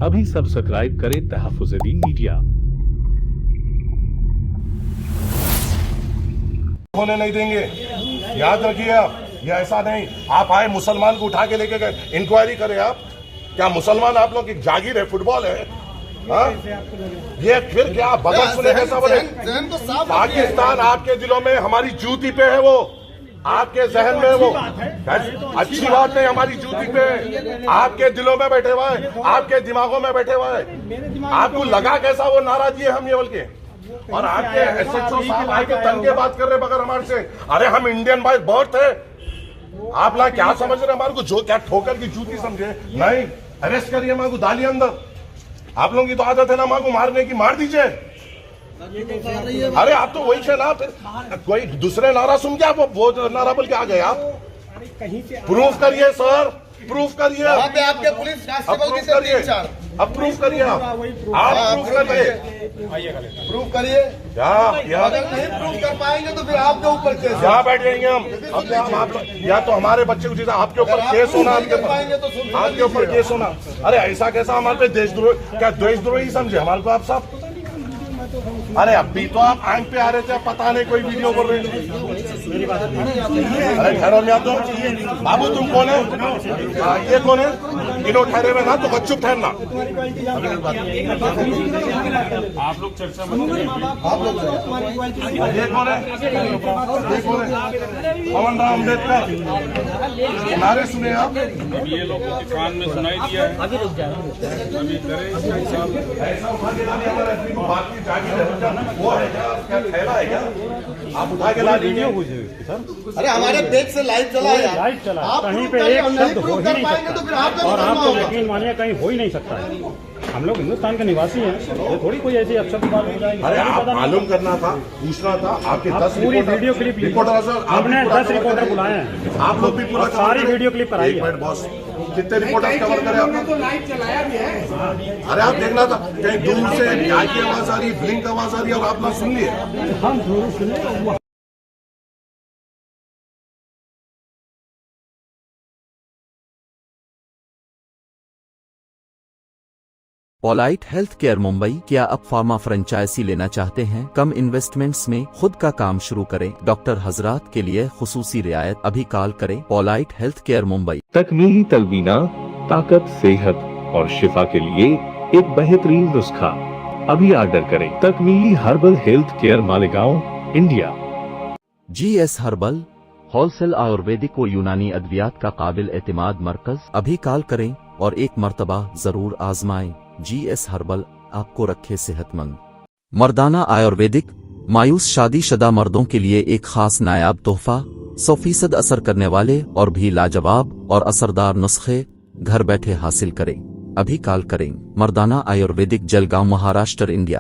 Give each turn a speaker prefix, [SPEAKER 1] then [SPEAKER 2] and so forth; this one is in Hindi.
[SPEAKER 1] अभी सब्सक्राइब करें तहफ़्फ़ुज़-ए-दीन मीडिया।
[SPEAKER 2] होने नहीं देंगे, याद रखिए आप। ये ऐसा नहीं आप आए मुसलमान को उठा के लेके गए, इंक्वायरी करें आप। क्या मुसलमान आप लोग की जागीर है, फुटबॉल है? हाँ? ये फिर क्या बगल सुने कैसा बोले? पाकिस्तान आपके दिलों में हमारी जूती पे है, वो आपके जहन में वो अच्छी बात नहीं, हमारी जूती पे आपके दिलों में बैठे हुआ है, आपके दिमागों में बैठे हुआ है। आपको लगा कैसा वो नाराजगी है हम ये बोल के? और आपके एसएचओ साहब आके तन के बात कर रहे बगैर हमारे से। अरे हम इंडियन बाय बर्थ है, आप लोग क्या समझ रहे हमारे को? जो क्या ठोकर की जूती समझे? नहीं, अरेस्ट करिए मां को, डालिए अंदर। आप लोगों की तो आदत है ना मां को मारने की, मार दीजिए। अरे आप तो वही थे ना, फिर कोई दूसरे नारा सुन के आप वो नारा बोल के आ गए आप। प्रूफ करिए सर, प्रूफ करिए।
[SPEAKER 3] आपके पुलिस
[SPEAKER 2] प्रूफ करिए, अब प्रूफ करिए, आप प्रूफ करिए,
[SPEAKER 3] प्रूफ करिए।
[SPEAKER 2] अगर
[SPEAKER 3] नहीं प्रूफ कर पाएंगे तो फिर आपके ऊपर केस।
[SPEAKER 2] यहाँ बैठ जाएंगे हम आप या तो हमारे बच्चे को जैसा आपके ऊपर केस होना, आपके ऊपर केस होना। अरे ऐसा कैसा हमारे पे देशद्रोह, क्या देशद्रोही समझे हमारे को आप साहब? अरे अभी तो आप आंख पे आ रहे थे, पता नहीं कोई वीडियो कर रहे थे। अरे ठहरो नहीं, आप तो बाबू तुम कौन है? ये कौन है? किलो ठहरे हुए ना तो चुप ठहरना।
[SPEAKER 4] आप लोग चर्चा
[SPEAKER 3] आप लोग
[SPEAKER 2] ये कौन है? ये कौन है? पवन राम अम्बेडकर नारे सुने आप?
[SPEAKER 4] ये लोग कान में सुनाई दिया है। अभी रुक जाए, अभी
[SPEAKER 2] ऐसा उठा के लाने हमारे बाकी जागी वो है क्या थैला है क्या? आप उठा के ला दीजिए।
[SPEAKER 3] अरे हमारे पेज से लाइव चला है,
[SPEAKER 5] लाइव चला
[SPEAKER 3] आप
[SPEAKER 5] कहीं
[SPEAKER 3] प्रूफ
[SPEAKER 5] पे
[SPEAKER 3] करिए,
[SPEAKER 5] एक
[SPEAKER 3] हम
[SPEAKER 5] शब्द
[SPEAKER 3] नहीं
[SPEAKER 5] हो
[SPEAKER 3] प्रूफ
[SPEAKER 5] ही
[SPEAKER 3] कर
[SPEAKER 5] नहीं
[SPEAKER 3] पाएंगे
[SPEAKER 5] सकता
[SPEAKER 3] तो फिर आपका
[SPEAKER 5] और
[SPEAKER 3] मुकदमा
[SPEAKER 5] आप तो
[SPEAKER 3] होगा।
[SPEAKER 5] यकीन मानिए कहीं हो ही नहीं सकता है। हम लोग हिंदुस्तान के निवासी हैं, ये थोड़ी कोई ऐसी अक्षर की बात हो जाएगी।
[SPEAKER 2] अरे आप मालूम करना था, पूछना था। आपके 10
[SPEAKER 5] पूरी वीडियो क्लिप
[SPEAKER 2] रिपोर्टर,
[SPEAKER 5] हमने 10 रिपोर्टर बुलाए हैं,
[SPEAKER 2] आप लोग भी पूरा
[SPEAKER 5] सारी वीडियो क्लिप कराई है।
[SPEAKER 2] बॉस कितने रिपोर्टर कवर करें आपने?
[SPEAKER 3] तो लाइव चलाया भी है।
[SPEAKER 2] अरे आप देखना था, कहीं दूर से क्या की आवाज आ रही, ब्लिंक आवाज आ रही है और आप लोग सुन लिए।
[SPEAKER 5] हम जरूर सुने।
[SPEAKER 6] Polite health care Mumbai. क्या आप फार्मा फ्रेंचाइजी लेना चाहते हैं? कम इन्वेस्टमेंट्स में खुद का काम शुरू करें। डॉक्टर हजरात के लिए खुसूसी रियायत। अभी कॉल करें। Polite health care Mumbai.
[SPEAKER 1] तकमीही तलवीना, ताकत, सेहत और शिफा के लिए एक बेहतरीन नुस्खा। अभी ऑर्डर करें। तकमीही herbal health care, Malegaon, India.
[SPEAKER 6] GS herbal wholesale Ayurvedic और यूनानी अद्वियात का काबिल एतमाद मरकज। अभी कॉल करें और एक मर्तबा जरूर आजमाएं। GS हर्बल आपको रखे सेहतमंद। मर्दाना आयुर्वेदिक मायूस शादीशुदा मर्दों के लिए एक खास नायाब तोहफा। 100% असर करने वाले और भी लाजवाब और असरदार नुस्खे घर बैठे हासिल करें। अभी कॉल करें। मर्दाना आयुर्वेदिक, जलगांव, महाराष्ट्र, इंडिया।